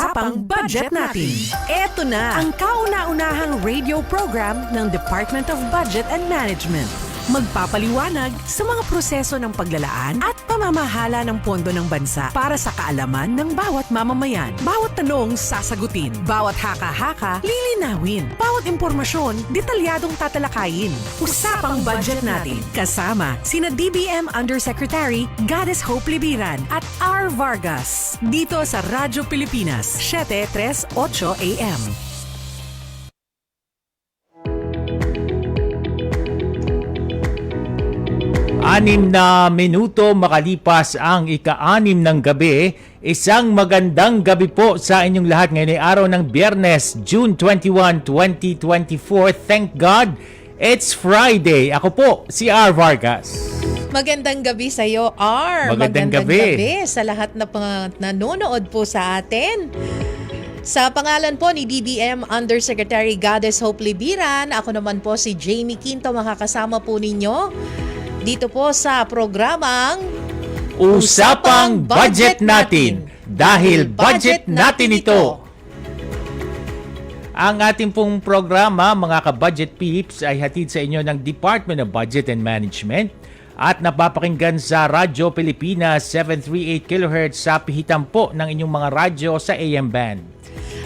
Usapang Budget Natin. Eto na ang kauna-unahang radio program ng Department of Budget and Management. Magpapaliwanag sa mga proseso ng paglalaan at pamamahala ng pondo ng bansa para sa kaalaman ng bawat mamamayan. Bawat tanong sasagutin, bawat haka-haka lilinawin, bawat impormasyon detalyadong tatalakayin. Usapang Budget Natin kasama sina DBM Undersecretary Goddess Hope Libiran at R. Vargas dito sa Radyo Pilipinas 7:38 AM. 6 na minuto makalipas ang ika-6 ng gabi. Isang magandang gabi po sa inyong lahat. Ngayon ay araw ng Biyernes, June 21, 2024. Thank God, it's Friday. Ako po, si R. Vargas. Magandang gabi sa iyo, R. Magandang gabi sa lahat na nanonood po sa atin. Sa pangalan po ni DBM Undersecretary Goddess Hope Libiran, ako naman po si Jamie Quinto, makakasama po ninyo dito po sa programang Usapang Budget Natin, dahil budget natin ito. Ang ating pong programa, mga ka-budget peeps, ay hatid sa inyo ng Department of Budget and Management at napapakinggan sa Radyo Pilipinas 738 kHz sa pihitan po ng inyong mga radyo sa AM band.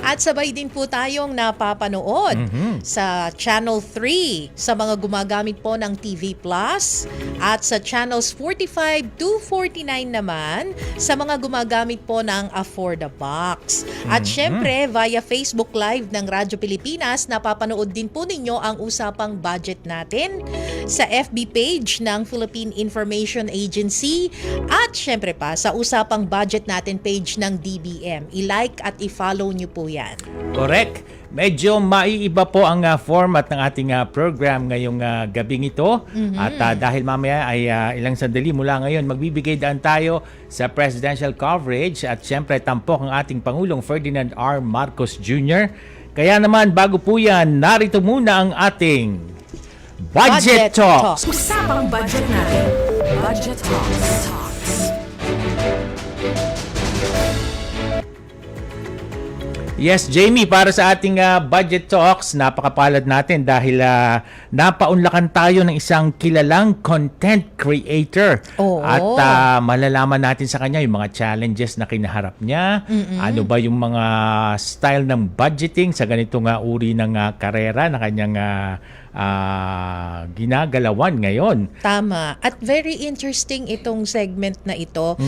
At sabay din po tayong napapanood sa Channel 3 sa mga gumagamit po ng TV Plus at sa Channels 45 to 49 naman sa mga gumagamit po ng For the Box. At syempre, via Facebook Live ng Radyo Pilipinas, napapanood din po ninyo ang Usapang Budget Natin sa FB page ng Philippine Information Agency at syempre pa sa Usapang Budget Natin page ng DBM. I-like at i-follow nyo po yan. Correct. Medyo maiiba po ang format ng ating program ngayong gabing ito. At dahil mamaya ay ilang sandali mula ngayon, magbibigay daan tayo sa presidential coverage at syempre tampok ang ating Pangulong Ferdinand R. Marcos Jr. Kaya naman bago po yan, narito muna ang ating Budget Talks. Usapang Budget Natin. Budget Talks. Yes, Jamie, para sa ating budget talks, napakapalad natin dahil napaunlakan tayo ng isang kilalang content creator. At malalaman natin sa kanya yung mga challenges na kinaharap niya. Ano ba yung mga style ng budgeting sa ganitong uri ng karera na kanyang ginagalawan ngayon. Tama. At very interesting itong segment na ito,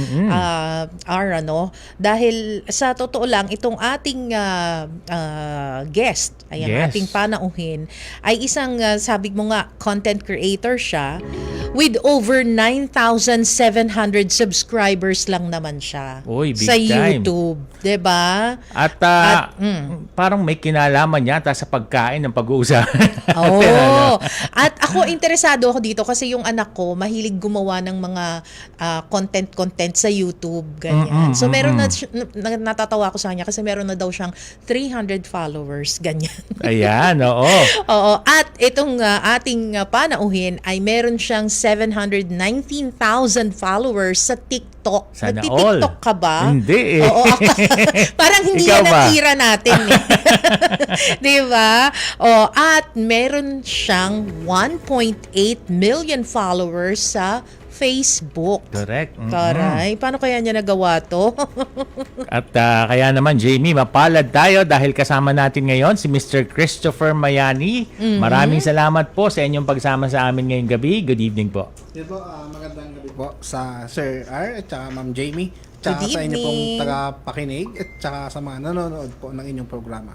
dahil sa totoo lang, itong ating guest, ating panauhin, ay isang, sabi mo nga, content creator siya, with over 9,700 subscribers lang naman siya. Uy, big sa time. YouTube. Diba? At parang may kinalaman yata sa pagkain ng pag-uusapan. Oo. At ako, interesado ako dito kasi yung anak ko, mahilig gumawa ng mga content sa YouTube. Ganyan. So, meron na, natatawa ko sa kanya kasi meron na daw siyang 300 followers. Ganyan. Ayan, oo. Oo. At itong ating panauhin ay meron siyang 719,000 followers sa TikTok. Sana Nagti-TikTok ka ba? Hindi eh. Oo. Parang hindi Ikaw yan ba? ang tira natin. Eh. Diba? O, at meron siyang 1.8 million followers sa Facebook. Correct. Taray, paano kaya niya nagawa to? At kaya naman, Jamie, mapalad tayo dahil kasama natin ngayon si Mr. Christopher Mayani. Maraming salamat po sa inyong pagsama sa amin ngayong gabi. Good evening po. Yes po, magandang gabi po sa Sir R at saka Ma'am Jamie. Tsaka Good sa inyo pong evening. tagapakinig at saka sa mga nanonood po ng inyong programa.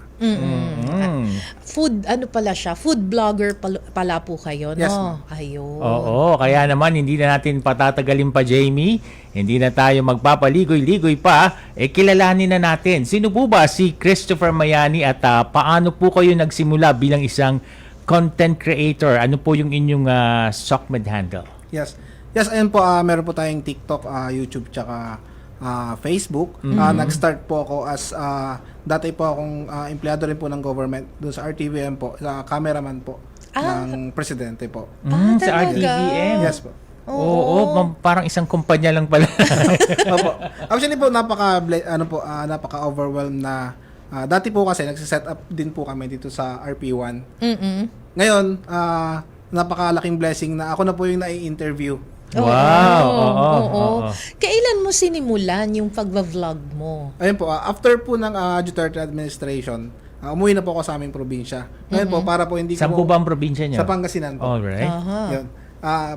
Food, ano pala siya? Food blogger pala po kayo, no? Yes, ma'am. Ayun. Oo, kaya naman hindi na natin patatagalin pa, Jamie. Hindi na tayo magpapaligoy-ligoy pa. Kilalanin na natin. Sino po ba si Christopher Mayani at paano po kayo nagsimula bilang isang content creator? Ano po yung inyong SOCMED handle? Yes. Yes, ayun po, meron po tayong TikTok, YouTube, tsaka Facebook. Nag-start po ako as, dati po akong empleyado rin po ng government doon sa RTVM po, sa cameraman po ng presidente po. Sa Talaga? RTVM? Yes po. Parang isang kumpanya lang pala. Opo. Actually po napaka-overwhelmed na dati po kasi nagse-set up din po kami dito sa RP1. Ngayon, napakalaking blessing na ako na po yung nai-interview. Wow. Oo. Kailan mo sinimulan yung pagva-vlog mo? Ayun po, after po ng Duterte administration, umuwi na po ako sa aming probinsya. Ngayon po, para po hindi ko Saan po ba ang probinsya niyo? sa Pangasinan po. Alright. Yun.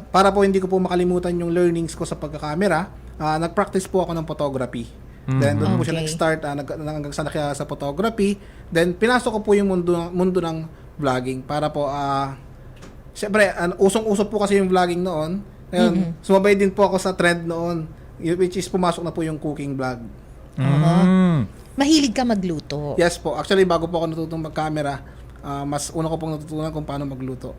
Para po hindi ko po makalimutan yung learnings ko sa pagkakamera, nag-practice po ako ng photography. Then doon po siya Okay. nag-start, hanggang sa nakaya sa photography. Then pinasok ko po yung mundo ng vlogging para po, siyempre, usong-uso po kasi yung vlogging noon. Ngayon, sumabay din po ako sa trend noon, which is pumasok na po yung cooking vlog. Mahilig ka magluto. Yes po. Actually, bago po ako natutong mag-camera, mas una ko pong natutunan kung paano magluto.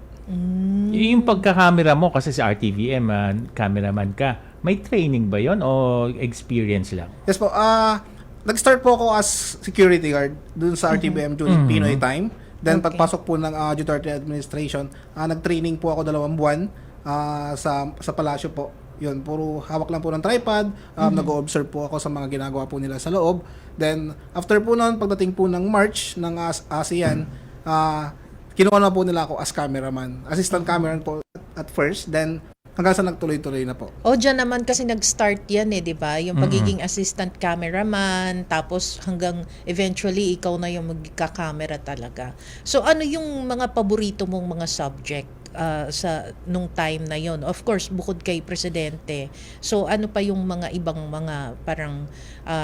Yung pagkakamera mo, kasi sa RTVM, cameraman ka, may training ba yon o experience lang? Yes po. Nag-start po ako as security guard dun sa RTBM during Pinoy time. Then Okay. pagpasok po ng Duterte administration, nag-training po ako 2 buwan sa palasyo po. Yun, puro hawak lang po ng tripod, nag-o-observe po ako sa mga ginagawa po nila sa loob. Then after po noon, pagdating po ng March ng ASEAN, kinuha na po nila ako as cameraman. Assistant cameraman po at first, then hanggang sa nagtuloy-tuloy na po. O dyan naman kasi nag-start yan di ba? Yung pagiging assistant cameraman, tapos hanggang eventually ikaw na yung magka-camera talaga. So ano yung mga paborito mong mga subject sa nung time na yon? Of course, bukod kay Presidente. So ano pa yung mga ibang mga parang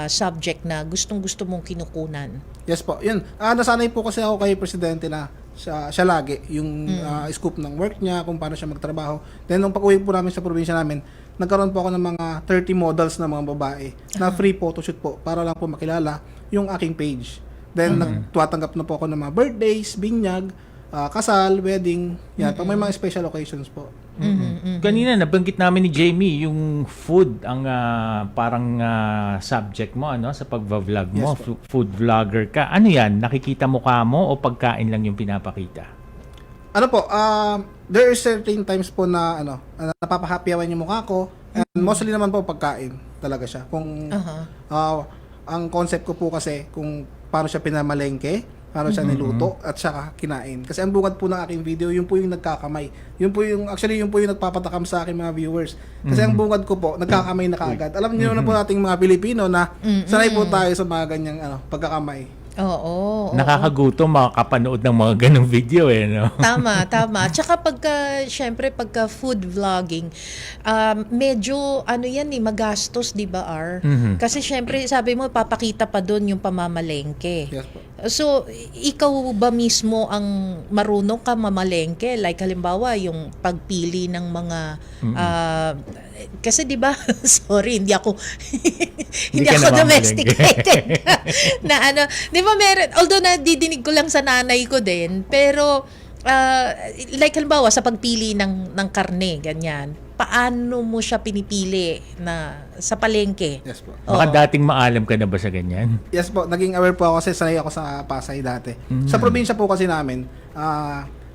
subject na gustong-gusto mong kinukunan? Yes po. Yun. Nasanay po kasi ako kay Presidente na siya lagi yung scoop ng work niya, kung paano siya magtrabaho. Then nung pag-uwi po namin sa probinsya namin, nagkaroon po ako ng mga 30 models na mga babae na free photoshoot po para lang po makilala yung aking page. Then nagtuwatanggap na po ako ng mga birthdays, binyag, kasal, wedding, yan, pag may mga special occasions po. Kanina nabanggit namin ni Jamie yung food ang parang subject mo sa pagva-vlog mo. Yes, po. Food vlogger ka. Ano yan? Nakikita mukha mo o pagkain lang yung pinapakita? Ano po, there are certain times po na napapahapyawan yung mukha ko, and mostly naman po pagkain talaga siya. Kung ang concept ko po kasi kung paano siya pinamalengke, paano siya niluto at saka kinain. Kasi ang bungad po ng aking video, yun po yung nagkakamay. Yun po yung nagpapatakam sa aking mga viewers. Kasi ang bungad ko po, nagkakamay na kaagad. Alam niyo na po nating mga Pilipino na sanay po tayo sa mga ganyang pagkakamay. Oo. Nakakagutom makakapanood ng mga ganong video no? Tama. Tsaka syempre pagka food vlogging, medyo yan magastos, di ba, R? Kasi syempre, sabi mo, papakita pa doon yung pamamalengke. Yes po. So, ikaw ba mismo ang marunong ka mamalengke? Like, halimbawa, yung pagpili ng mga, kasi di ba, sorry, hindi ako Hindi ka domesticated na di ba meron, although nadidinig ko lang sa nanay ko din, pero like halimbawa sa pagpili ng karne, ganyan, paano mo siya pinipili na sa palengke? Yes po. Baka dating maalam ka na ba sa ganyan? Yes po, naging aware po ako kasi sanay ako sa Pasay dati. Sa probinsya po kasi namin,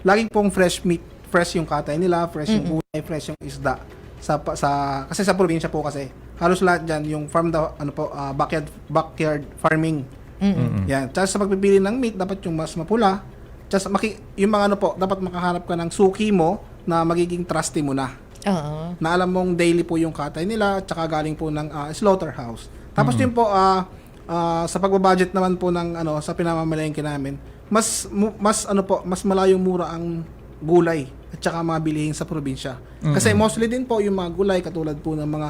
laging pong fresh meat, fresh yung katay nila, fresh yung gulay, fresh yung isda. Kasi sa probinsya po kasi, halos lahat dyan, yung farm backyard farming. Yan. Tsaka sa pagpipili ng meat, dapat yung mas mapula. Tsaka yung mga dapat makahanap ka ng suki mo na magiging trusty mo na. Na alam mong daily po yung katay nila, tsaka galing po ng slaughterhouse. Tapos din po, sa pagbabudget naman po ng sa pinamamalengke namin, mas malayong mura ang gulay at saka mga bilihin sa probinsya. Kasi mostly din po yung mga gulay katulad po ng mga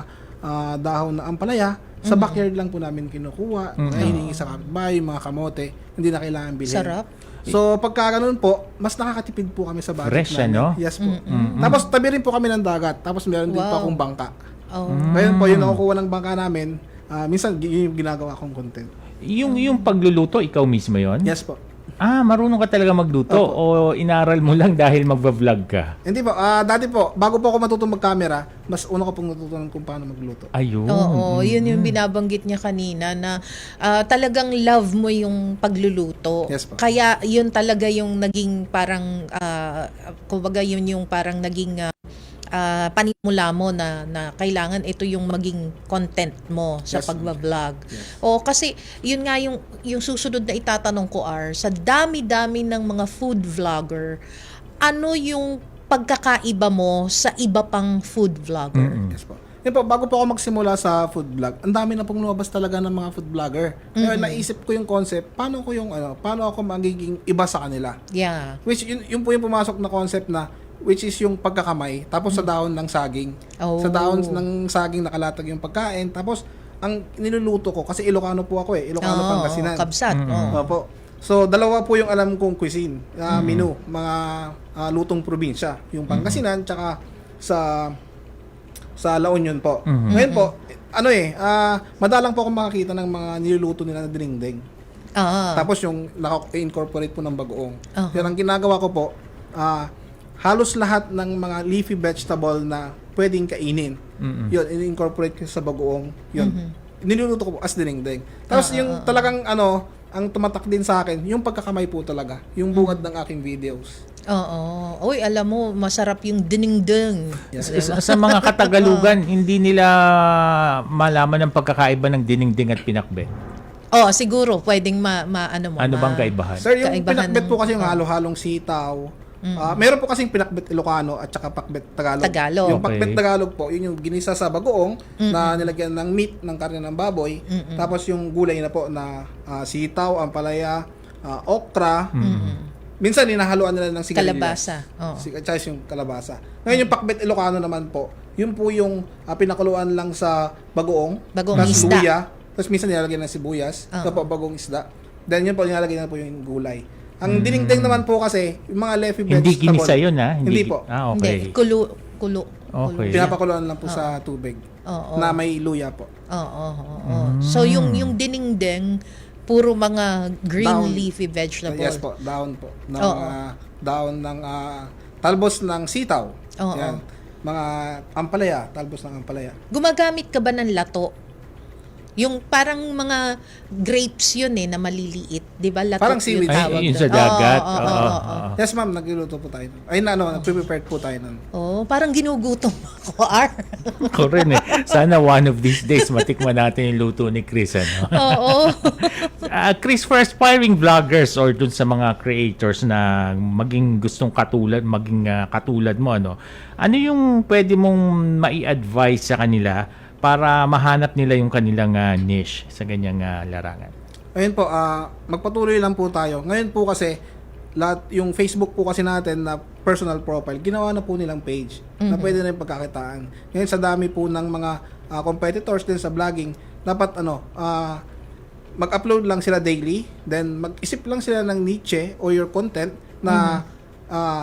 dahon na ampalaya, sa backyard lang po namin kinukuha, hiningi sa kapitbahay, yung mga kamote, hindi na kailangan bilhin. Sarap. So pagka ganun po, mas nakakatipid po kami sa budget Fresh, namin. Yes po. Tapos tabi rin po kami ng dagat, tapos meron din po akong bangka. Ngayon po, yung nakukuha ng bangka namin, minsan yun yung ginagawa kong content. Yung pagluluto, ikaw mismo yon? Yes po. Marunong ka talaga magluto o inaral mo lang dahil magva-vlog ka? Hindi po, dati po, bago po ako matutong mag-camera, mas una ko pong natutunan kung paano magluto. Ayun. Oo, yun yung binabanggit niya kanina na talagang love mo yung pagluluto. Yes po. Kaya yun talaga yung naging parang, kumbaga yun yung parang naging panimula mo na kailangan ito yung maging content mo sa Yes, pagbablog. Yes. O kasi yun nga yung susunod na itatanong ko, sa dami-dami ng mga food vlogger, ano yung pagkakaiba mo sa iba pang food vlogger? Yes po. Yun po, bago po ako magsimula sa food vlog, ang dami na pong lumabas talaga ng mga food vlogger. Kaya naisip ko yung concept, paano ako magiging iba sa kanila? Yeah. Which yun po yung pumasok na concept na which is yung pagkakamay tapos sa dahon ng saging. Oh. Sa dahon ng saging nakalatag yung pagkain tapos ang niluluto ko kasi Ilocano po ako Ilocano Pangasinan. Kabsat. Opo. So dalawa po yung alam kong cuisine, menu, mga lutong probinsya, yung Pangasinan tsaka sa La Union po. Ngayon po, madalang po ako makakita ng mga niluluto nila na dinengdeng. Tapos yung naka-incorporate po ng bagoong. Kaya ang ginagawa ko po, halos lahat ng mga leafy vegetable na pwedeng kainin. Yun, in-incorporate ko sa bagoong. Yun. Niluluto ko po as dinengdeng. Tapos yung talagang ang tumatak din sa akin, yung pagkakamay po talaga. Yung bungad ng aking videos. Oo. Uy, alam mo, masarap yung dinengdeng. Yes. Sa mga Katagalugan, hindi nila malaman ang pagkakaiba ng dinengdeng at pinakbet. Siguro, pwedeng Ano bang kaibahan? Sir, yung Kaibahan pinakbet po ng- kasi yung halo-halong sitaw. Meron po kasing pinakbet Ilocano at saka pakbet Tagalog. Tagalog. Yung pakbet Okay. Tagalog po, yun yung ginisa sa bagoong na nilagyan ng meat, ng karne ng baboy. Tapos yung gulay na po na sitaw, ampalaya, okra. Minsan hinahaluan nila ng sigarilyas. Kalabasa. Oo. Tsaka yung kalabasa. Ngayon yung pakbet Ilocano naman po, yun po yung pinakuluan lang sa bagoong. Bagoong tas isda. luya. Tapos minsan nilalagyan ng sibuyas. Oo. Tapos bagong isda. Then yun po nilalagay na po yung gulay. Ang dinengdeng naman po kasi, yung mga leafy vegetable. Hindi ginisa yun, ha? Hindi po. Okay. Hindi, kulo. Okay. Pinapakuluan lang po sa tubig. Oo. Na may luya po. Oo. So yung dinengdeng, puro mga green Down. leafy vegetable. Yes po, down po. Ng, Oo. down ng talbos ng sitaw. Oo. Yan. Mga ampalaya, talbos ng ampalaya. Gumagamit ka ba ng lato? Yung parang mga grapes yun na maliliit. Di ba? Lato Parang seaweed. yung tawag Ay, yun doon. sa dagat. Oo. Oo. Yes ma'am, nagluluto po tayo. Ay nag-prepared po tayo nun. Parang ginugutom ako, R. Ako rin eh. Sana one of these days matikman natin yung luto ni Chris. Oo. Chris, for aspiring vloggers or dun sa mga creators na maging gustong katulad mo, ano yung pwede mong mai-advise sa kanila para mahanap nila yung kanilang niche sa ganyang larangan? Ayun po, magpatuloy lang po tayo. Ngayon po kasi, yung Facebook po kasi natin na personal profile, ginawa na po nilang page na pwede na yung pagkakitaan. Ngayon sa dami po ng mga competitors din sa vlogging, dapat mag-upload lang sila daily, then mag-isip lang sila ng niche o your content na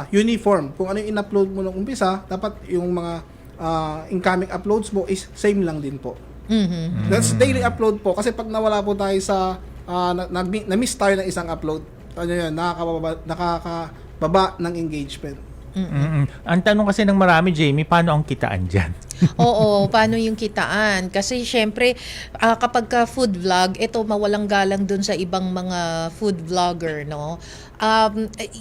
uniform. Kung ano yung in-upload mo nung umpisa, dapat yung mga incoming uploads mo is same lang din po. That's daily upload po. Kasi pag nawala po tayo sa na-miss tayo ng isang upload, nakakababa ng engagement. Ang tanong kasi ng marami, Jamie, paano ang kitaan dyan? Oo, paano yung kitaan? Kasi syempre, kapag ka food vlog, ito mawalang galang dun sa ibang mga food vlogger, no?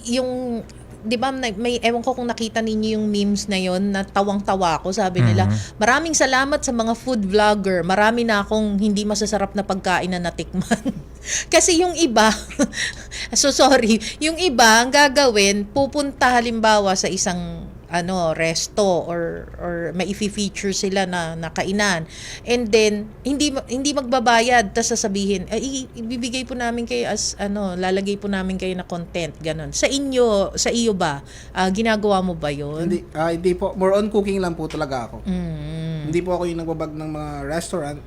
Yung, di ba, may, ewan ko kung nakita ninyo yung memes na yon na tawang-tawa ko. Sabi nila, maraming salamat sa mga food vlogger. Marami na akong hindi masasarap na pagkain na natikman. Kasi yung iba, yung iba, ang gagawin, pupunta halimbawa sa isang resto or may i-feature sila na kainan. And then hindi magbabayad, tas sasabihin, ibibigay po namin kayo as lalagay po namin kayo na content, ganon. Sa iyo ba? Ginagawa mo ba 'yon? Hindi po, more on cooking lang po talaga ako. Hindi po ako yung nagbabag ng mga restaurant.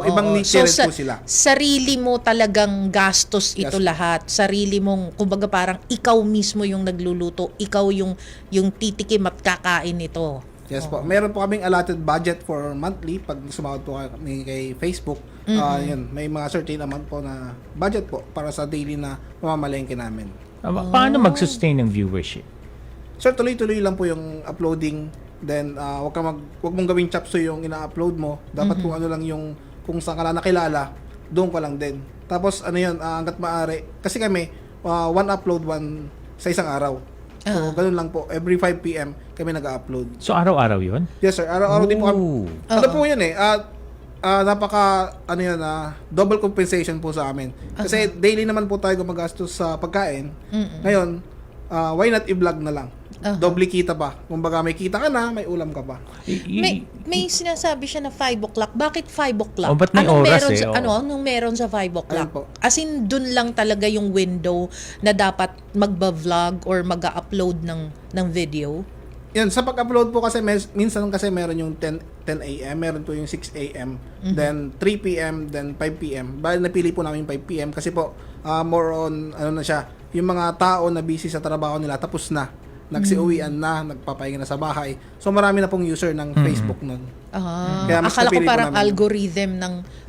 Ibang niche rin po sila. Sarili mo talagang gastos ito Yes. lahat. Sarili mong, kumbaga parang ikaw mismo yung nagluluto, ikaw yung titikim at kakain nito. Yes po. Meron po kaming allotted budget for monthly pag sumahod po kami kay Facebook. Yun, may mga certain amount po na budget po para sa daily na mamamalengke namin. Paano mag-sustain ng viewership? Sir, tuloy-tuloy lang po yung uploading. Then wag mong gawing chapsuy yung ina-upload mo. Dapat kung ano lang yung kung saan ka lang nakilala, doon ka lang din. Tapos hangga't maaari kasi kami one upload sa isang araw. So, ganun lang po. Every 5 p.m. kami nag-upload. So araw-araw yun? Yes, sir. Araw-araw din po kami. Ooh. Ano po yan eh. Double compensation po sa amin. Kasi daily naman po tayo gumagastos sa pagkain. Ngayon, why not i-vlog na lang? Doble kita pa. Kumbaga may kita ka na, may ulam ka pa. May sinasabi siya na 5 o'clock. Bakit 5 o'clock? Oh, ba't may oras meron eh? sa, anong meron sa 5 o'clock? Ayun po. As in, dun lang talaga yung window na dapat magba-vlog or mag-upload ng video? Yan, sa pag-upload po kasi, minsan kasi meron yung 10 a.m., meron po yung 6 a.m., then 3 p.m., then 5 p.m. Bali, napili po namin 5 p.m. kasi po, more on, ano na siya, yung mga tao na busy sa trabaho nila, tapos na. Nagsiuwian na, nagpapahinga na sa bahay. So, marami na pong user ng Facebook nun. Kaya mas Akala ko napili po parang namin. algorithm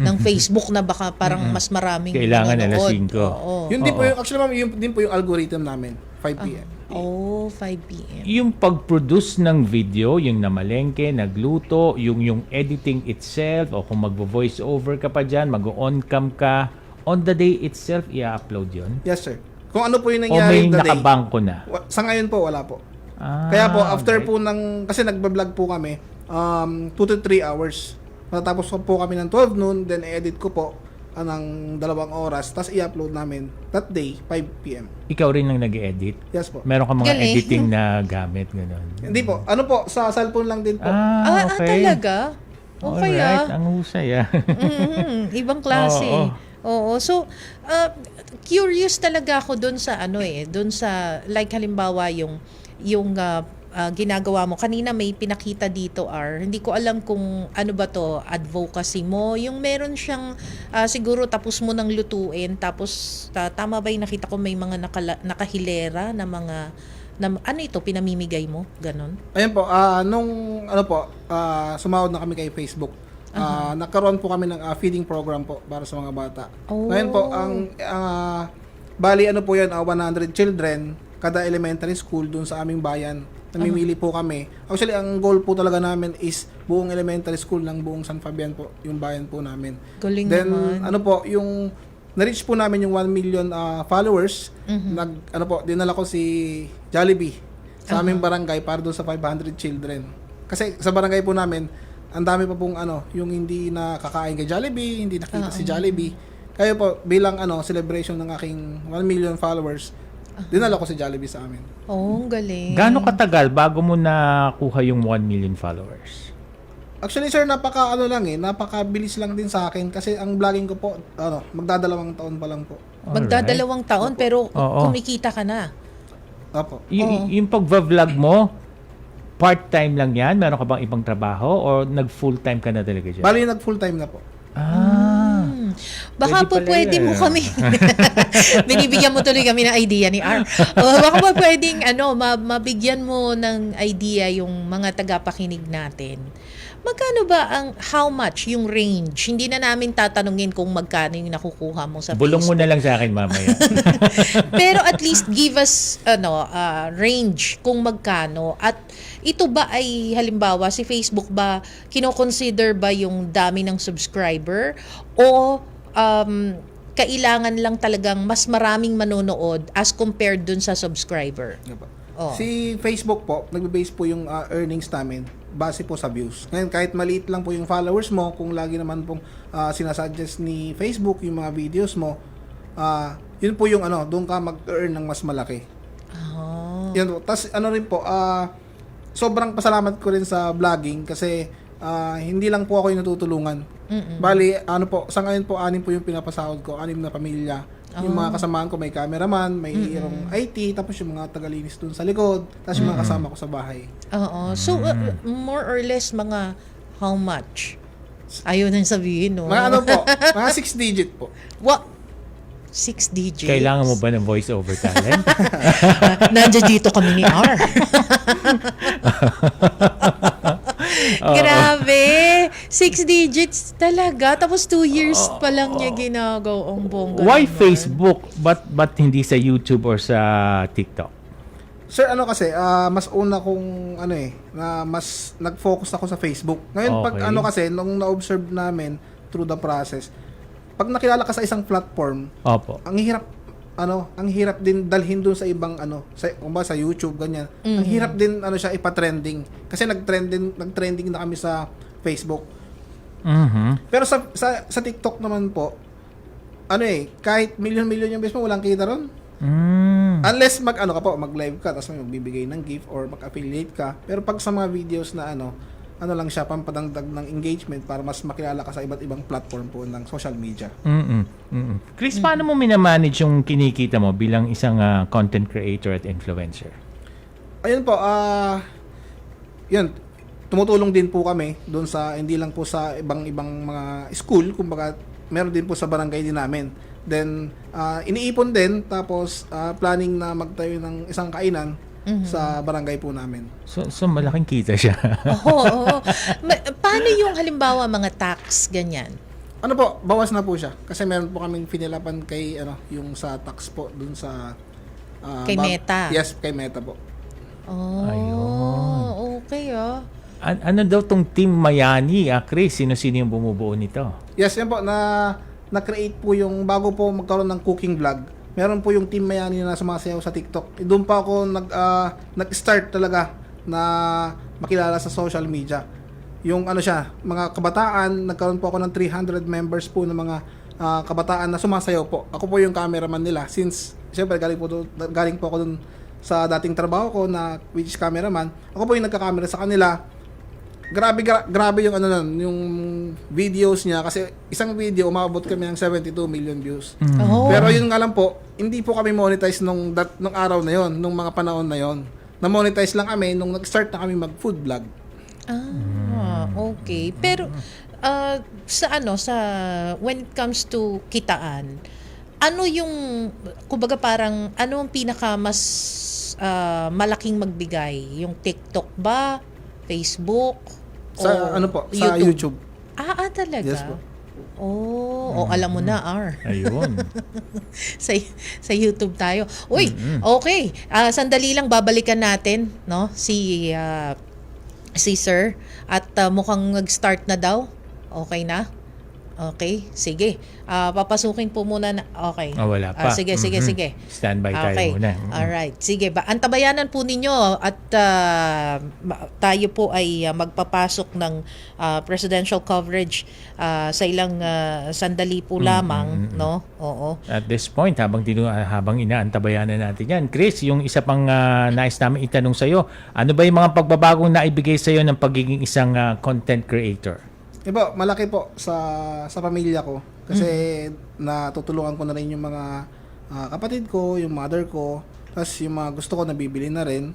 ng Facebook na baka parang mas maraming Kailangan na nanonood. 5. Oo. Yun din po yung, actually ma'am, yun din po yung algorithm namin, 5 p.m. 5 p.m. Yung pag-produce ng video, yung namalengke, nagluto, yung editing itself, o kung magvo-voice over ka pa dyan, mag-on cam ka, on the day itself, i-upload yun? Yes, sir. Kung ano po yung O nangyari may the day. nakabangko na? Sa ngayon po, wala po. Ah, Kaya po, after okay. po kasi nagbablog po kami, 2 to 3 hours. Matapos po kami ng 12 noon, then edit ko po ng 2 oras, tapos i-upload namin that day, 5 p.m. Ikaw rin ang nag-edit? Yes po. Meron ka mga Galing. editing na gamit, gano'n? Hindi po. Ano po, sa cellphone lang din po. Okay. Talaga? Okay, Alright, ang husay Ibang klase. Oo. Oo. So, curious talaga ako doon sa doon sa like halimbawa yung ginagawa mo. Kanina may pinakita dito hindi ko alam kung ano ba to, advocacy mo. Yung meron siyang siguro tapos mo nang lutuin tapos tama ba yung nakita ko may mga nakahilera na mga ano ito pinamimigay mo? Ganon? Ayun po, sumahod na kami kay Facebook. Nagkaroon po kami ng feeding program po para sa mga bata. Ngayon po, bali po yan, 100 children, kada elementary school dun sa aming bayan. Namimili po kami. Actually, ang goal po talaga namin is buong elementary school ng buong San Fabian po, yung bayan po namin. Galing Then, naman. yung na-reach po namin yung 1 million followers. Dinala ko si Jollibee sa aming barangay para doon sa 500 children. Kasi sa barangay po namin, ang dami pa pong yung hindi nakakain kay Jollibee, hindi nakita si Jollibee. Kaya po, bilang celebration ng aking 1 million followers, dinala ko si Jollibee sa amin. Oh, galing. Gaano katagal bago mo nakuha yung 1 million followers? Actually, sir, napakabilis lang din sa akin kasi ang vlogging ko po, magdadalawang taon pa lang po. Magdadalawang taon pero Oo. kumikita ka na. Opo. Yung pag-vlog mo, part-time lang yan? Meron ka bang ibang trabaho or nag-full-time ka na talaga dyan? Bali, nag-full-time na po. Baka po pwede Pwede pala mo yan. kami binibigyan mo tuloy kami ng idea ni R. Baka po pwedeng mabigyan mo ng idea yung mga tagapakinig natin. Magkano ba how much yung range? Hindi na namin tatanungin kung magkano yung nakukuha mo sa Bulong mo Facebook. na lang sa akin mamaya. Pero at least give us range kung magkano. At ito ba ay halimbawa si Facebook ba kino-consider ba yung dami ng subscriber o kailangan lang talagang mas maraming manonood as compared dun sa subscriber? Oh. Si Facebook po, nagbe-base po yung earnings namin base po sa views. Ngayon, kahit maliit lang po yung followers mo, kung lagi naman pong sinasuggest ni Facebook yung mga videos mo, yun po yung doon ka mag-earn ng mas malaki. Yun po. Tapos rin po, sobrang pasalamat ko rin sa vlogging kasi hindi lang po ako yung natutulungan. Bali, sa ngayon po, 6 po yung pinapasahod ko, 6 na pamilya. Yung mga kasamaan ko, may cameraman, may irong IT, tapos yung mga tagalinis dun sa likod, tapos yung mga kasama ko sa bahay. Oo. So, more or less mga how much? Ayaw nang sabihin, no? Mga po, mga 6 digit po. What? 6 digits? Kailangan mo ba ng voice-over talent? Nandiyan dito kami ni R. Grabe! 6 digits talaga. Tapos 2 years pa lang niya ginagawa ang bongga. Why naman. Facebook? But hindi sa YouTube or sa TikTok? Sir, kasi, mas una kong, na mas nag-focus ako sa Facebook. Ngayon, pag Okay. kasi, nung na-observe namin through the process, pag nakilala ka sa isang platform, Opo. ang hirap ang hirap din dalhin doon sa ibang sa YouTube ganyan. Ang hirap din siya ipa-trending kasi nag-trending na kami sa Facebook. Pero sa TikTok naman po kahit milyon-milyon yung views mo, walang kita ron. Unless mag-live ka tapos may magbibigay ng gift or mag-affiliate ka. Pero pag sa mga videos na lang siya, pampadagdag ng engagement para mas makilala ka sa iba't ibang platform po ng social media. Chris, paano mo minamanage yung kinikita mo bilang isang content creator at influencer? Ayun po, yun, tumutulong din po kami doon sa, hindi lang po sa ibang mga school, kumbaga, meron din po sa barangay din namin. Then, iniipon din, tapos planning na magtayo ng isang kainan sa barangay po namin. So malaking kita siya. Oo. Paano yung halimbawa mga tax, ganyan? Bawas na po siya. Kasi meron po kaming finilapan kay, yung sa tax po, dun sa... Kay Meta? Yes, kay Meta po. Ayun. Okay Ano daw tong Team Mayani, Chris? Sino-sino yung bumubuo nito? Yes, yan po, na-create po yung, bago po magkaroon ng cooking vlog, meron po yung Team Mayani na sumasayaw sa TikTok. Doon pa ako nag-start talaga na makilala sa social media. Yung mga kabataan, nagkaroon po ako ng 300 members po ng mga kabataan na sumasayaw po. Ako po yung cameraman nila since siyempre galing po ako dun sa dating trabaho ko na which is cameraman. Ako po yung nagka-camera sa kanila. Grabe yung yung videos niya kasi isang video umabot kami ng 72 million views. Pero yun nga lang po, hindi po kami monetize nung araw na yon, nung mga panahon na yon. Na-monetize lang kami nung nag-start na kami mag-food vlog. Okay. Pero sa when it comes to kitaan, ano yung kumbaga parang ano ang pinaka mas malaking magbigay? Yung TikTok ba? Facebook? Sa sa YouTube. Talaga? Yes po. Alam mo na, Ayun. sa YouTube tayo. Uy, okay. Sandali lang babalikan natin, no? Si Sir at mukhang nag-start na daw. Okay na? Okay, sige. Papasukin po muna na. Okay. Wala pa. Sige. Standby tayo muna. Alright. Sige. Antabayanan po ninyo at tayo po ay magpapasok ng presidential coverage sa ilang sandali po lamang, no? Oo. At this point, habang inaantabayanan natin yan, Chris, yung isa pang nais namin itanong sa'yo, ano ba yung mga pagbabagong naibigay sa'yo ng pagiging isang content creator? Malaki po sa pamilya ko kasi natutulungan ko na rin yung mga kapatid ko, yung mother ko, tapos yung mga gusto ko nabibili na rin.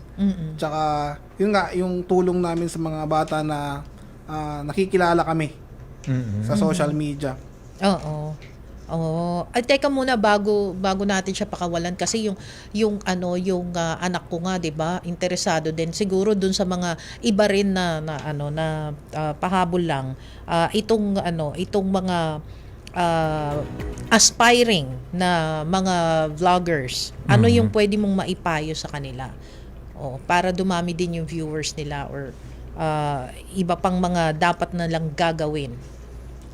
Tsaka yun nga, yung tulong namin sa mga bata na nakikilala kami sa social media. Oo. Ay teka muna bago natin siya pakawalan kasi yung anak ko nga 'di ba interesado din siguro dun sa mga iba rin na pahabol lang itong mga aspiring na mga vloggers. Ano yung pwede mong maipayo sa kanila? Para dumami din yung viewers nila or iba pang mga dapat na lang gagawin.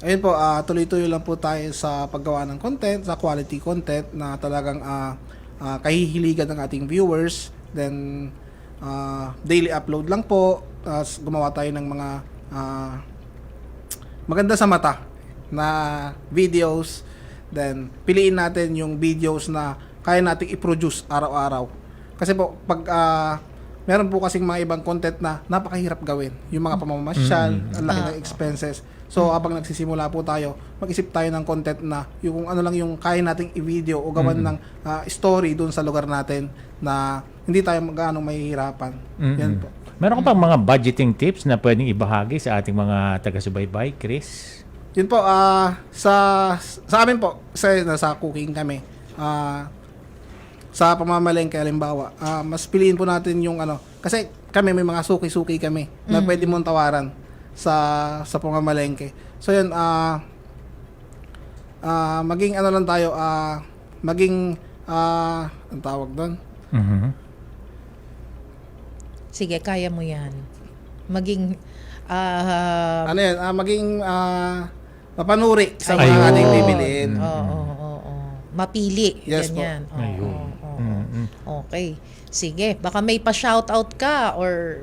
Ayun po, tuloy-tuloy lang po tayo sa paggawa ng content, sa quality content na talagang kahihiligan ng ating viewers. Then, daily upload lang po. Gumawa tayo ng mga maganda sa mata na videos. Then, piliin natin yung videos na kaya nating i-produce araw-araw. Kasi po, pag meron po kasing mga ibang content na napakahirap gawin. Yung mga pamamasyal, ang laki ng expenses. So, habang nagsisimula po tayo, mag-isip tayo ng content na yung lang yung kaya nating i-video o gawan ng story doon sa lugar natin na hindi tayo gaano mahihirapan. Yan po. Meron ka pang mga budgeting tips na pwedeng ibahagi sa ating mga taga-subaybay, Chris? Yun po, sa amin po, sa cooking kami, sa pamamalengke halimbawa, mas piliin po natin yung kasi kami may mga suki-suki kami na pwede mong tawaran sa pamamalengke. So yun, maging lang tayo, maging ang tawag doon? Sige, kaya mo yan. Maging maging mapanuri sa mga ating bibiliin. Oo. mapili. Yes po. Ganyan. Oo, Ayun. oo. Okay. Sige, baka may pa-shoutout ka or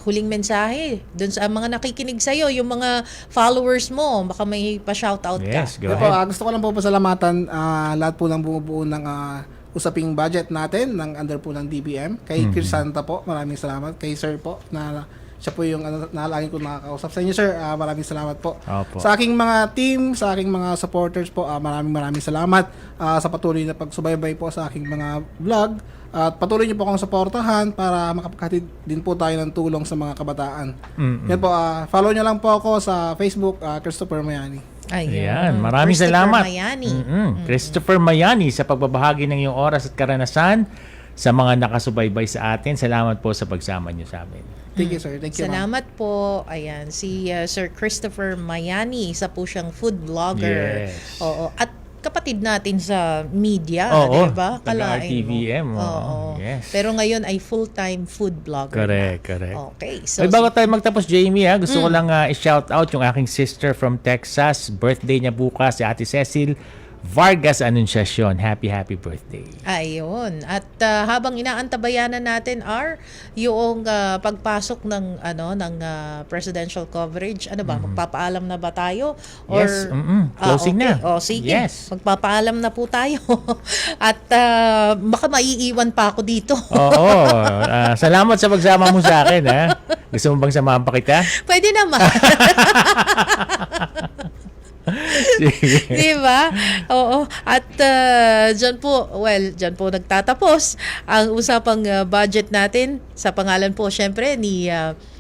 huling mensahe dun sa mga nakikinig sa'yo, yung mga followers mo, baka may pa-shoutout ka. Yes, go Pero ahead. gusto ko lang po pasalamatan lahat po ng bumubuo ng usaping budget natin ng under po ng DBM. Kay Chris Santa po, maraming salamat. Kay Sir po, na siya po yung na lagi ko nakakausap. Sa inyo, Sir, maraming salamat po. Opo. Sa aking mga team, sa aking mga supporters po, maraming salamat sa patuloy na pagsubaybay po sa aking mga vlog. At patuloy niyo po akong suportahan para makapaghatid din po tayo ng tulong sa mga kabataan. Yan po, follow niyo lang po ako sa Facebook, Christopher Mayani. Ayan, maraming Christopher salamat. Mayani. Christopher Mayani sa pagbabahagi ng iyong oras at karanasan sa mga nakasubaybay sa atin. Salamat po sa pagsama niyo sa amin. Thank you, sir. Thank you, ma'am. Salamat po. Ayan, si Sir Christopher Mayani, isa po siyang food blogger. Yes. Oo. At kapatid natin sa media, Oo, di ba? taga-RTVM, mo. oo. Yes. Pero ngayon ay full-time food blogger. Correct, correct. Okay. So, Ay, bago tayo magtapos, Jamie, gusto ko lang i-shout out yung aking sister from Texas. Birthday niya bukas, si Ate Cecil Vargas Anunciacion. Happy birthday. ayun. At habang inaantabayanan natin yung pagpasok ng presidential coverage, ano ba, magpapaalam na ba tayo? Yes, closing na. O sige, Yes. magpapaalam na po tayo. At baka maiiwan pa ako dito. Oo. Salamat sa pagsama mo sa akin. Gusto mo bang samahan pa kita? Pwede naman. Sige. Di ba? Oo. At dyan po nagtatapos ang usapang budget natin sa pangalan po syempre ni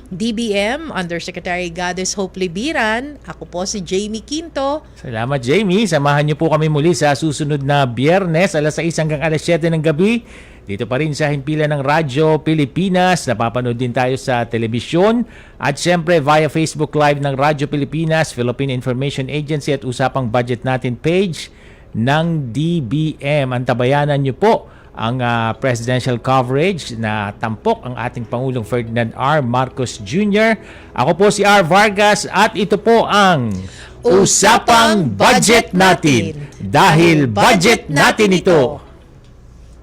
DBM, Undersecretary Goddess Hope Libiran. Ako po si Jamie Quinto. Salamat, Jamie. Samahan niyo po kami muli sa susunod na Biyernes, alas 6 hanggang alas 7 ng gabi. Dito pa rin sa himpilan ng Radyo Pilipinas. Napapanood din tayo sa telebisyon. At syempre via Facebook Live ng Radyo Pilipinas, Philippine Information Agency at Usapang Budget Natin page ng DBM. Antabayanan niyo po ang presidential coverage na tampok ang ating Pangulong Ferdinand R. Marcos Jr. Ako po si R. Vargas at ito po ang Usapang Budget Natin. Dahil budget natin ito.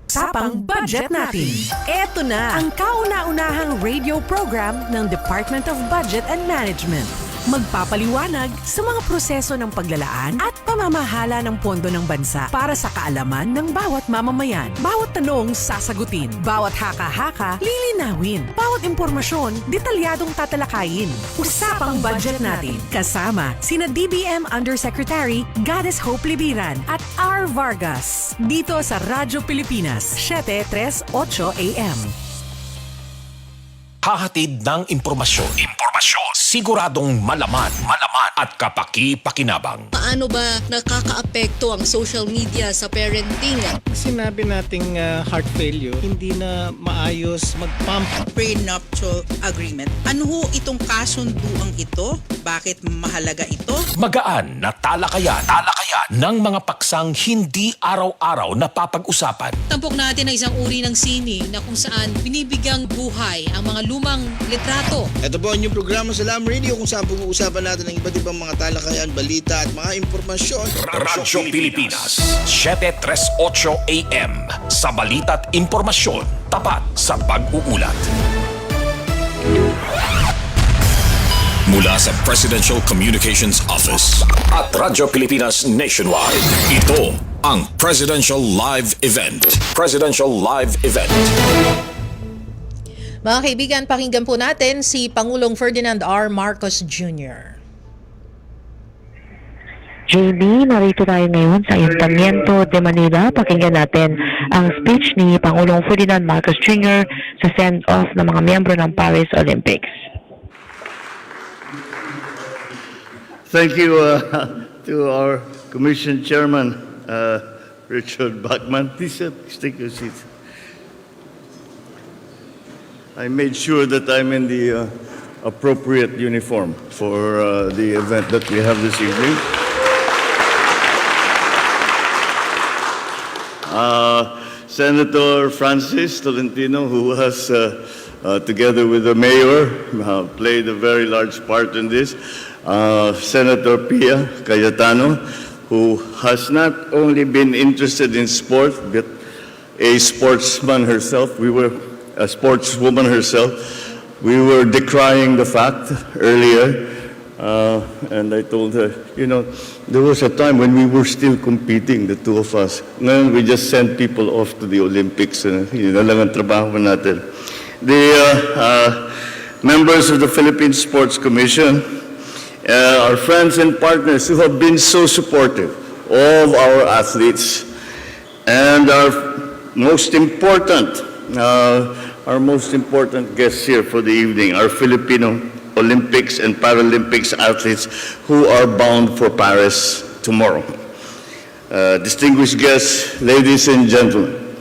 Usapang Budget Natin. Eto na ang kauna-unahang radio program ng Department of Budget and Management. Magpapaliwanag sa mga proseso ng paglalaan at pamamahala ng pondo ng bansa para sa kaalaman ng bawat mamamayan. Bawat tanong sasagutin, bawat haka-haka lilinawin, bawat impormasyon detalyadong tatalakayin. Usapang Budget Natin kasama sina DBM Undersecretary Goddess Hope Libiran at R. Vargas dito sa Radyo Pilipinas 7:38 AM. Hahatid ng impormasyon. Siguradong malaman at kapaki-pakinabang. Paano ba nakakaapekto ang social media sa parenting? Sinabi nating heart failure, hindi na maayos mag-pump. Prenuptial agreement. Ano ho itong kasunduang ito? Bakit mahalaga ito? Magaan na talakayan ng mga paksang hindi araw-araw napapag-usapan. Tampok natin ang isang uri ng sining na kung saan binibigyang buhay ang mga lumang litrato. Ito po ang inyong programa sa Lam Radio kung saan pag-uusapan natin ang iba't ibang mga talakayan, balita at mga impormasyon. Radyo Pilipinas, 7:38 AM. Sa balita at impormasyon, tapat sa pag-uulat. Mula sa Presidential Communications Office at Radyo Pilipinas Nationwide, ito ang Presidential Live Event. Mga kaibigan, pakinggan po natin si Pangulong Ferdinand R. Marcos Jr. JB, narito tayo ngayon sa Ayuntamiento de Manila. Pakinggan natin ang speech ni Pangulong Ferdinand Marcos Jr. sa send-off ng mga miyembro ng Paris Olympics. Thank you to our Commission Chairman, Richard Bachman. Please take your seat. I made sure that I'm in the appropriate uniform for the event that we have this evening. Senator Francis Tolentino, who has, together with the mayor, played a very large part in this. Senator Pia Cayetano, who has not only been interested in sport, but a sportsman herself. We were a sportswoman herself. We were decrying the fact earlier, and I told her, you know, there was a time when we were still competing, the two of us. Ngayon, we just sent people off to the Olympics. Yun na lang ang trabaho natin. The members of the Philippine Sports Commission, our friends and partners who have been so supportive of our athletes, and our most important guests here for the evening, our Filipino Olympics and Paralympics athletes who are bound for Paris tomorrow. Distinguished guests, ladies and gentlemen,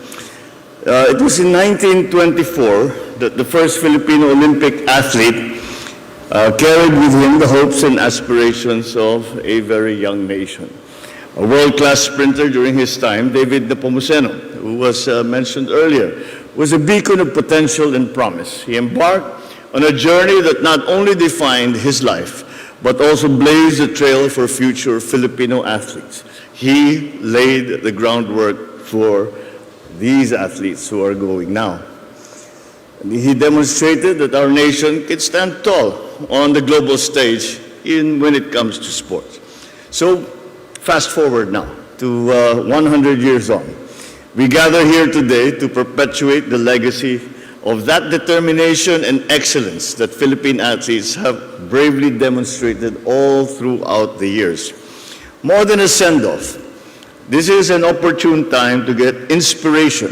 it was in 1924 that the first Filipino Olympic athlete carried with him the hopes and aspirations of a very young nation. A world-class sprinter during his time, David Nepomuceno, who was mentioned earlier, was a beacon of potential and promise. He embarked on a journey that not only defined his life, but also blazed a trail for future Filipino athletes. He laid the groundwork for these athletes who are going now. He demonstrated that our nation can stand tall on the global stage when it comes to sports. So, fast forward now to 100 years on. We gather here today to perpetuate the legacy of that determination and excellence that Philippine athletes have bravely demonstrated all throughout the years. More than a send-off, this is an opportune time to get inspiration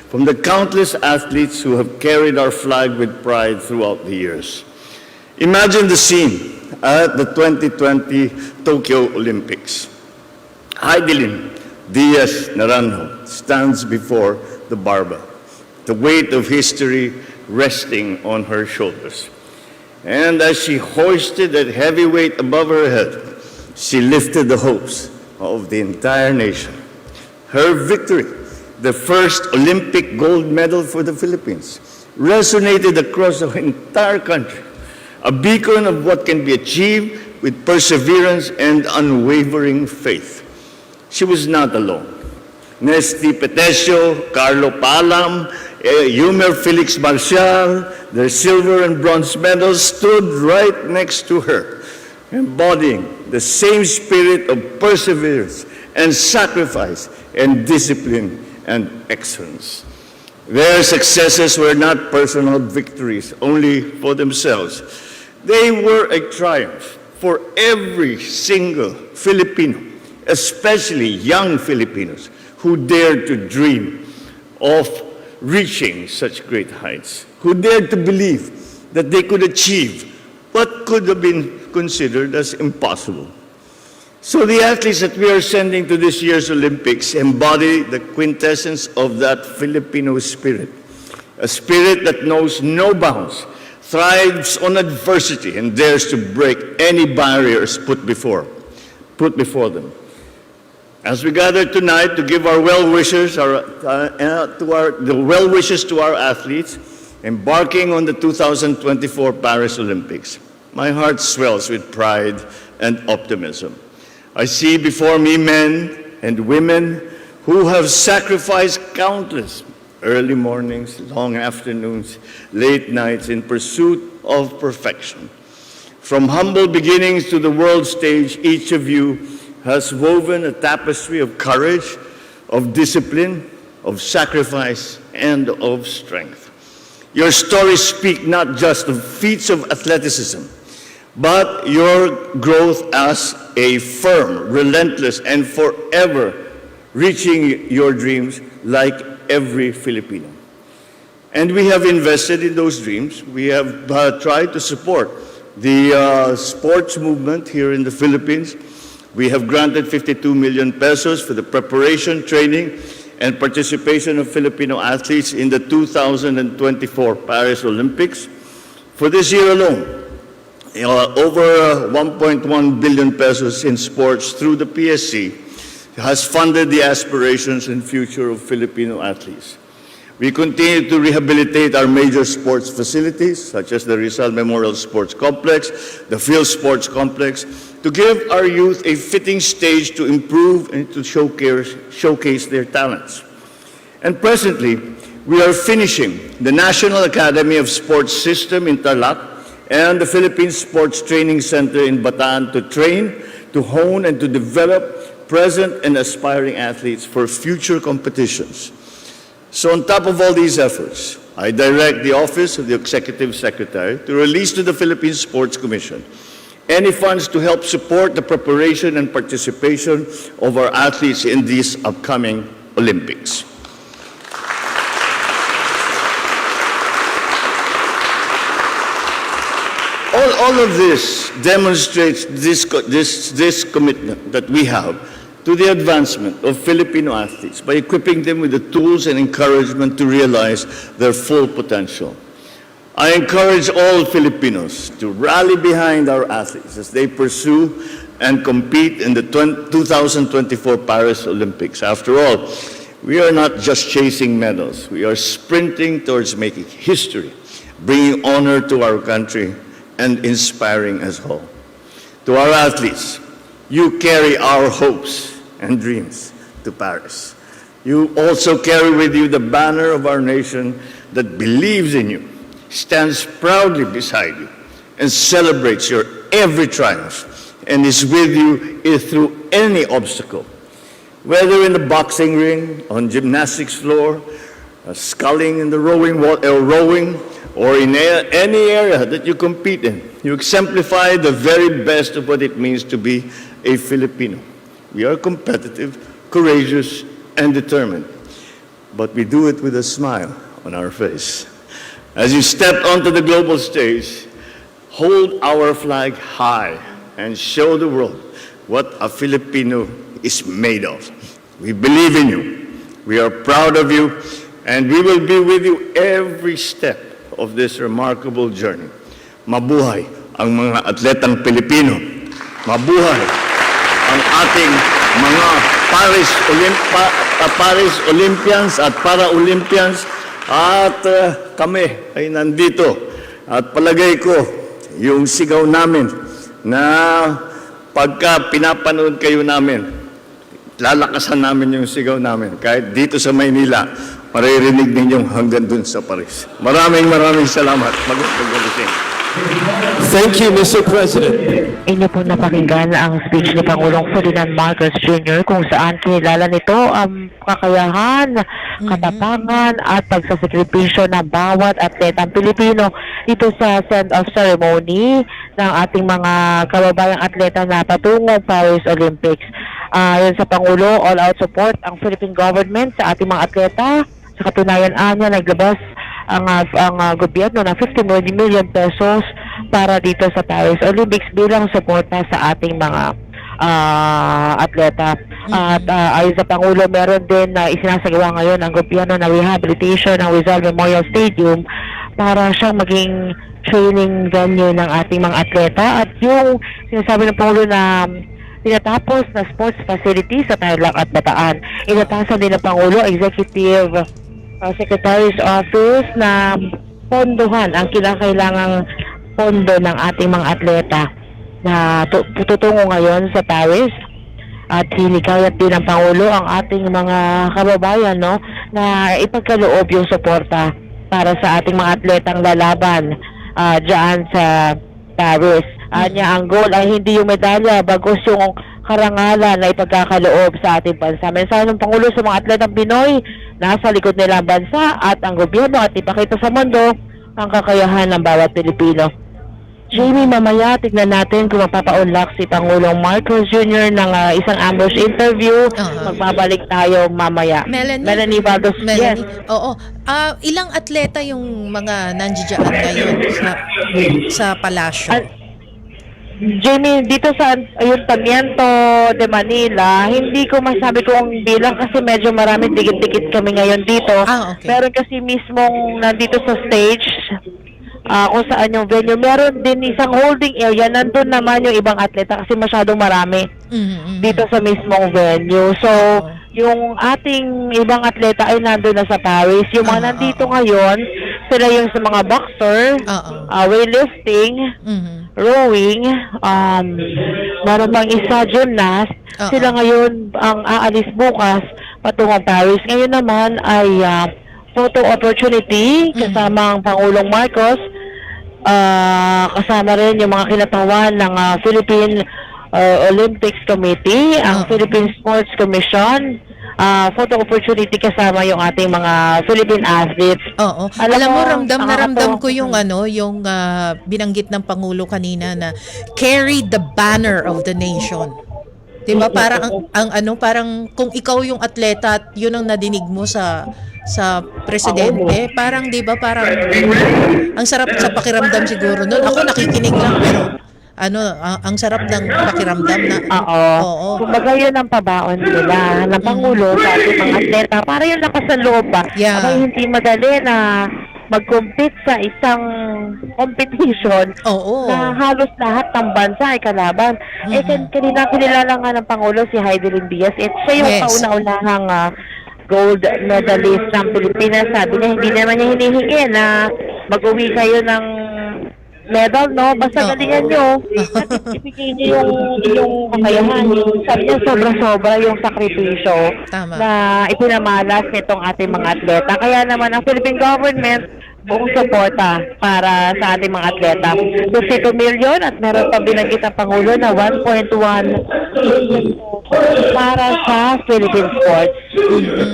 from the countless athletes who have carried our flag with pride throughout the years. Imagine the scene at the 2020 Tokyo Olympics. Heidelin Diaz Naranjo stands before the barbell, the weight of history resting on her shoulders. And as she hoisted that heavy weight above her head, she lifted the hopes of the entire nation. Her victory, the first Olympic gold medal for the Philippines, resonated across the entire country, a beacon of what can be achieved with perseverance and unwavering faith. She was not alone. Nesty Petesio, Carlo Palam, Yumer Felix Marcial, their silver and bronze medals stood right next to her, embodying the same spirit of perseverance and sacrifice and discipline and excellence. Their successes were not personal victories only for themselves. They were a triumph for every single Filipino, especially young Filipinos who dared to dream of reaching such great heights, who dared to believe that they could achieve what could have been considered as impossible. So the athletes that we are sending to this year's Olympics embody the quintessence of that Filipino spirit, a spirit that knows no bounds, thrives on adversity, and dares to break any barriers put before them. As we gather tonight to give our well-wishes to our athletes embarking on the 2024 Paris Olympics, my heart swells with pride and optimism. I see before me men and women who have sacrificed countless early mornings, long afternoons, late nights in pursuit of perfection. From humble beginnings to the world stage, each of you has woven a tapestry of courage, of discipline, of sacrifice, and of strength. Your stories speak not just of feats of athleticism, but your growth as a firm, relentless, and forever reaching your dreams like every Filipino. And we have invested in those dreams. We have tried to support the sports movement here in the Philippines. We have granted 52 million pesos for the preparation, training, and participation of Filipino athletes in the 2024 Paris Olympics. For this year alone, over 1.1 billion pesos in sports through the PSC has funded the aspirations and future of Filipino athletes. We continue to rehabilitate our major sports facilities, such as the Rizal Memorial Sports Complex, the Field Sports Complex, to give our youth a fitting stage to improve and to showcase their talents. And presently, we are finishing the National Academy of Sports System in Tarlac and the Philippine Sports Training Center in Bataan to train, to hone, and to develop present and aspiring athletes for future competitions. So on top of all these efforts, I direct the Office of the Executive Secretary to release to the Philippine Sports Commission any funds to help support the preparation and participation of our athletes in these upcoming Olympics. All of this demonstrates this commitment that we have to the advancement of Filipino athletes by equipping them with the tools and encouragement to realize their full potential. I encourage all Filipinos to rally behind our athletes as they pursue and compete in the 2024 Paris Olympics. After all, we are not just chasing medals. We are sprinting towards making history, bringing honor to our country, and inspiring us all. To our athletes, you carry our hopes and dreams to Paris. You also carry with you the banner of our nation that believes in you, stands proudly beside you, and celebrates your every triumph, and is with you through any obstacle. Whether in the boxing ring, on gymnastics floor, sculling in the rowing, or in any area that you compete in, you exemplify the very best of what it means to be a Filipino. We are competitive, courageous, and determined, but we do it with a smile on our face. As you step onto the global stage, hold our flag high and show the world what a Filipino is made of. We believe in you, we are proud of you, and we will be with you every step of this remarkable journey. Mabuhay ang mga atletang Pilipino. Mabuhay ang ating mga Paris Olympians at Para-Olympians. At kami ay nandito. At palagay ko, yung sigaw namin na pagka pinapanood kayo namin, lalakasan namin yung sigaw namin. Kahit dito sa Maynila, maririnig ninyong hanggang dun sa Paris. Maraming salamat. Magandang. Thank you, Mr. President. Inyo po napakinggan ang speech ni Pangulong Ferdinand Marcos Jr. kung saan kinilala nito ang kakayahan, katapangan at pagsasakripisyo ng bawat atletang Pilipino dito sa send-off ceremony ng ating mga kababayang atleta na patungong Paris Olympics. Yun sa Pangulo, all-out support ang Philippine government sa ating mga atleta. Sa katunayan niya, naglabas ang gobyerno ng 50 million pesos para dito sa Paris Olympics bilang suporta sa ating mga atleta. At ayon sa Pangulo, meron din na isinasagawa ngayon ang gobyerno na rehabilitation ng Rizal Memorial Stadium para siyang maging training venue ng ating mga atleta. At yung sinasabi ng Pangulo na tinatapos na sports facility sa Tarlac at Bataan, inatasan din ng Pangulo, Executive Secretary's Office na pondohan ang kinakailangang pondo ng ating mga atleta na tutungo ngayon sa Paris. At hinikayat din ng Pangulo ang ating mga kababayan na ipagkaloob yung suporta para sa ating mga atletang lalaban dyan sa Paris. Ang goal ay hindi yung medalya, bagos yung karangalan na ipagkakaloob sa ating bansa. Mensahe ng Pangulo sa mga atletang Pinoy, nasa likod nila ang bansa at ang gobyerno at ipakita sa mundo ang kakayahan ng bawat Pilipino. Jamie, mamaya tignan natin kung mapapaunlak si Pangulong Marcos Jr. ng isang ambush interview. Magbabalik tayo mamaya. Melanie Valdos. Yes. Oo. Ilang atleta yung mga nandiyan ngayon sa palasyo? Jamie, dito sa Ayuntamiento de Manila, hindi ko masabi kung bilang kasi medyo marami, dikit-dikit kami ngayon dito. Okay. Meron kasi mismong nandito sa stage, kung saan yung venue. Meron din isang holding area, nandun naman yung ibang atleta kasi masyadong marami dito sa mismong venue. So, yung ating ibang atleta ay nandun na sa Paris. Yung mga nandito ngayon, sila yung sa mga boxer, weightlifting, rowing, meron pang isa gymnast. Sila ngayon ang aalis bukas patungong Paris. Ngayon naman ay photo opportunity kasama ang Pangulong Marcos, kasama rin yung mga kinatawan ng Philippine Olympics Committee, ang Philippine Sports Commission, photo opportunity kasama yung ating mga Philippine athletes. Oo. Alam mo, ramdam ko yung yung binanggit ng Pangulo kanina na carry the banner of the nation. 'Di ba? Parang parang kung ikaw yung atleta at yun ang nadinig mo sa presidente, parang 'di ba, parang ang sarap sa pakiramdam siguro noon. Ako nakikinig lang pero ang sarap ng pakiramdam na Oo. Kumbaga yun ang pabaon nila ng Pangulo sa ating mga atleta para yung lakas ng loob ba. Yeah. Abay, hindi madali na mag-compete sa isang competition na halos lahat ng bansa ay kalaban. Kanina kinilala nga ng Pangulo si Heidelin Diaz. Siya yung kauna-unahang gold medalist ng Pilipinas. Sabi niya, hindi naman niya hinihingi na mag-uwi kayo ng medal, no? Basta galingan nyo at ibigay niyo yung kakayahan. Sabi niya, sobra-sobra yung sakripisyo na ipinamalas nitong ating mga atleta. Kaya naman ang Philippine government buong suporta para sa ating mga atleta. 52 million at meron pa binanggit ang Pangulo na 1.1 para sa Philippine sports.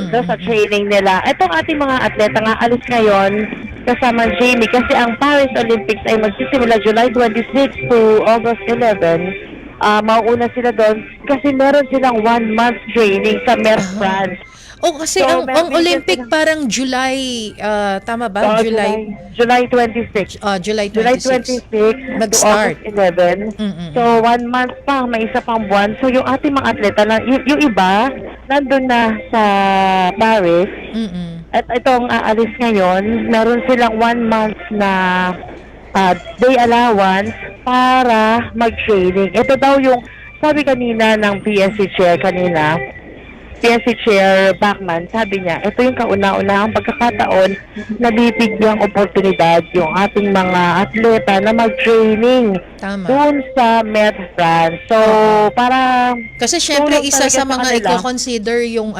So, sa training nila. Itong ating mga atleta nga alis ngayon kasama Jamie kasi ang Paris Olympics ay magsisimula July 26 to August 11. Mauuna sila doon kasi meron silang 1 month training sa Mer, France. Kasi ang Olympic parang July, tama ba? July 26. July 26 nag-start. To August 11. So, 1 month pa, may isa pang buwan. So, yung ating mga atleta, yung iba, nandun na sa Paris. At itong aalis ngayon, meron silang 1 month na day allowance para mag-training. Ito daw yung, sabi kanina ng PSC Chair PSC Chair Bachman, sabi niya, ito yung kauna-unahang pagkakataon na bibigyang oportunidad yung ating mga atleta na mag-training doon sa Met France. So, para... Kasi syempre, isa sa mga i-consider yung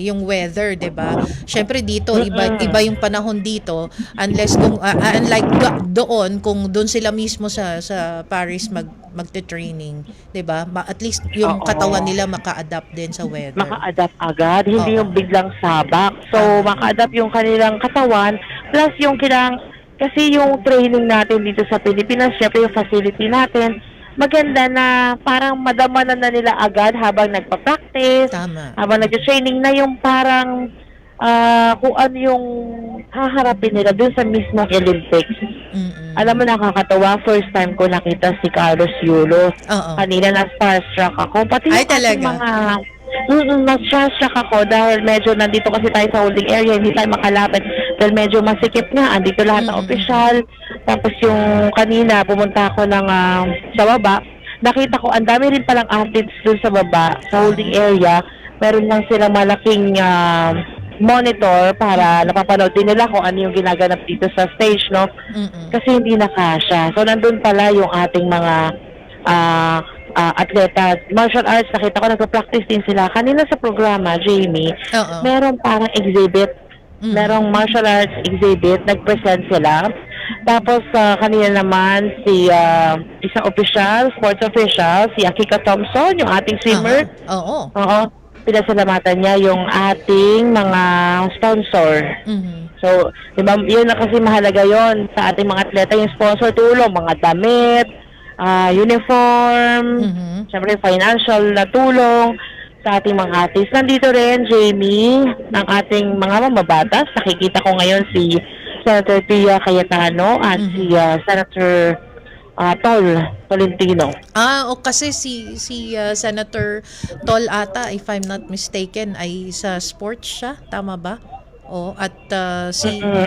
yung weather, 'di ba? Syempre dito, iba yung panahon dito, unless unlike doon, kung doon sila mismo sa Paris magte-training, 'di ba? At least yung katawan nila maka-adapt din sa weather. Maka-adapt agad, hindi yung biglang sabak. So, maka-adapt yung kanilang katawan plus yung kasi yung training natin dito sa Pilipinas, syempre yung facility natin, maganda na parang madamanan na nila agad habang nagpa-practice, habang nag-training na yung parang kung ano yung haharapin nila dun sa mismong Olympics. Alam mo, nakakatawa, first time ko nakita si Carlos Yulo. Kanina na-starstruck ako. Pati yung mga na-starstruck ako dahil medyo nandito kasi tayo sa holding area, hindi tayo makalapit dahil medyo masikip nga, andito lahat ng opisyal. Tapos yung kanina pumunta ako sa baba, nakita ko ang dami rin palang athletes dun sa baba sa holding area. Meron lang silang malaking monitor para napapanood din nila kung ano yung ginaganap dito sa stage, no? Kasi hindi nakasya. So nandun pala yung ating mga atleta, martial arts. Nakita ko nagpa-practice din sila kanina sa programa, Jamie. Meron parang exhibit, merong martial arts exhibit, nag-present sila. Tapos kanina naman si isang official, sports official, si Akika Thompson, yung ating swimmer. Pinasalamatan niya yung ating mga sponsor. So, diba, yun na kasi mahalaga yon sa ating mga atleta, yung sponsor tulong, mga damit, uniform, syempre financial na tulong sa ating mga artists. Nandito rin, Jamie, ng ating mga mamabatas. Nakikita ko ngayon si Senator Pia Cayetano at si Senator Tolentino. Kasi si Senator Tol ata, if I'm not mistaken, ay sa sports siya, tama ba? At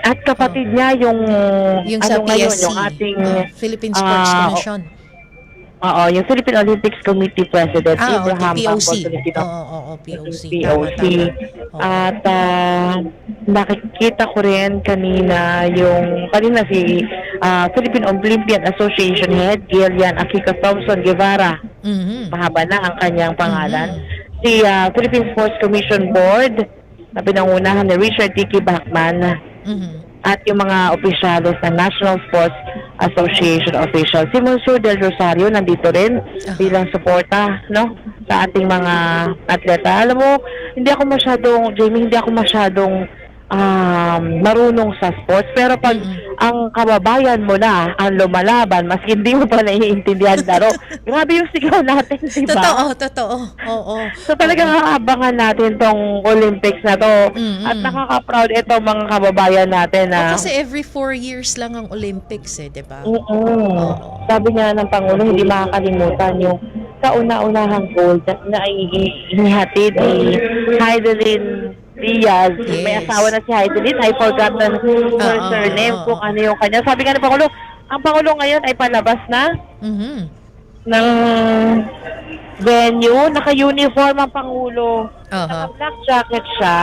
at kapatid niya yung sa PSC, ngayon, yung ating Philippine Sports Commission. Oo, yung Philippine Olympics Committee President, Abraham POC. Filipino. Oo, POC. POC. Tama. At nakikita ko rin kanina si Philippine Olympian Association Head, Gillian Akiko Thompson Guevara. Mahaba na ang kanyang pangalan. Si Philippine Sports Commission Board, na pinangunahan ni Richard Tiki Bachman. At yung mga opisyalis ng National Sports Association officials. Si Monsieur Del Rosario nandito rin bilang suporta, no, sa ating mga atleta. Alam mo, Jamie, hindi ako masyadong marunong sa sports, pero pag ang kababayan mo na ang lumalaban, mas hindi mo pa naiintindihan laro. Grabe yung sigaw natin, di ba? Totoo. Oo. So talagang aabangan natin tong Olympics na to. At nakaka-proud ito mga kababayan natin na... Kasi every 4 years lang ang Olympics di ba? Sabi nga ng Pangulo, hindi makakalimutan yung kauna-unahang gold na inihatid ni Heidelin Diaz. May asawa na si Heidelin. I forgot her surname kung ano yung kanya. Sabi nga ng Pangulo, ang Pangulo ngayon ay palabas na ng venue. Naka-uniform ang Pangulo. Naka-black jacket siya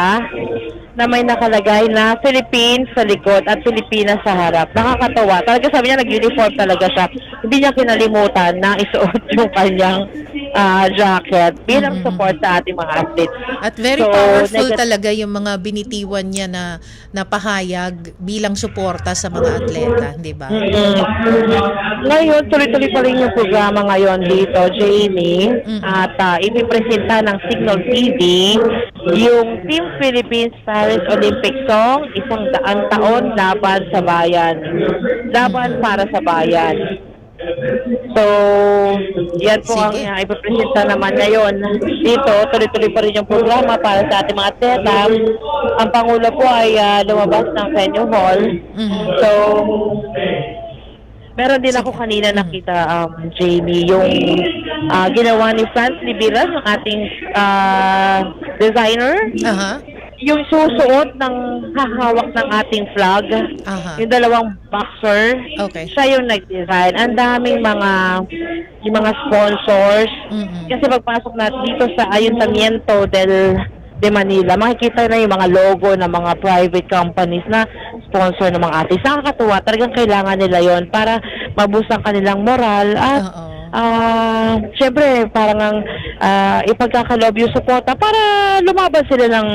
na may nakalagay na Philippines sa likod at Pilipinas sa harap. Nakakatawa. Talaga sabi niya, nag-uniform talaga siya. Hindi niya kinalimutan na isuot yung kanyang jacket bilang support sa ating mga athletes. At very powerful talaga yung mga binitiwan niya na pahayag bilang suporta sa mga atleta, di ba? Ngayon, tuloy-tuloy pa rin yung programa ngayon dito, Jamie. At ipipresenta ng Signal TV yung Team Philippines Paris Olympic Song, 100 taon laban sa bayan. Laban para sa bayan. So, yan po ang ipapresenta naman ngayon. Dito, tuloy-tuloy pa rin yung programa para sa ating mga atleta. Ang Pangulo po ay lumabas ng venue hall. So, meron din ako kanina nakita, Jamie, yung ginawa ni Franz Liberas, ang ating designer. Yung susuot ng hahawak ng ating flag, yung dalawang boxer, siya yung nag-design. Ang daming yung mga sponsors. Kasi pagpasok natin dito sa Ayuntamiento de Manila, makikita na yung mga logo ng mga private companies na sponsor ng mga artists. Nakakatuwa, talagang kailangan nila yon para maboost ang kanilang moral at syempre parang ipagkakaloob yung suporta para lumaban sila ng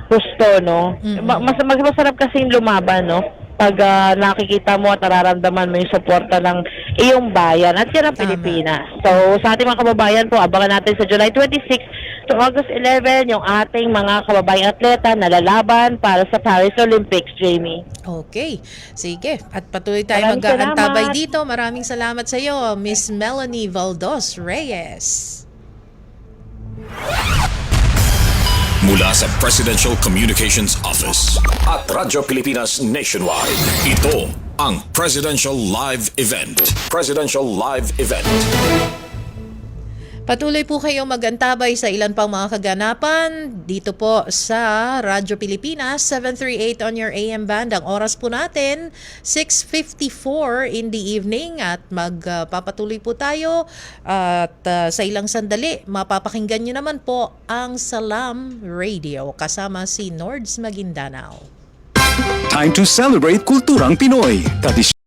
gusto, no? Masarap kasing lumaban, no? Pag nakikita mo at nararamdaman mo yung suporta ng iyong bayan at yan ang Pilipinas. So, sa ating mga kababayan po, abangan natin sa July 26 to August 11 yung ating mga kababayang atleta na lalaban para sa Paris Olympics, Jamie. Okay. Sige. At patuloy tayo mag-aantabay dito. Maraming salamat sa iyo, Miss Melanie Valdos Reyes. Mula sa Presidential Communications Office at Radyo Pilipinas Nationwide, ito ang Presidential Live Event. Presidential Live Event. Patuloy po kayong mag-antabay sa ilan pang mga kaganapan dito po sa Radyo Pilipinas 738 on your AM band. Ang oras po natin 6:54 in the evening at magpapatuloy po tayo at sa ilang sandali mapapakinggan nyo naman po ang Salam Radio kasama si Nords Maguindanao. Time to celebrate kulturang Pinoy.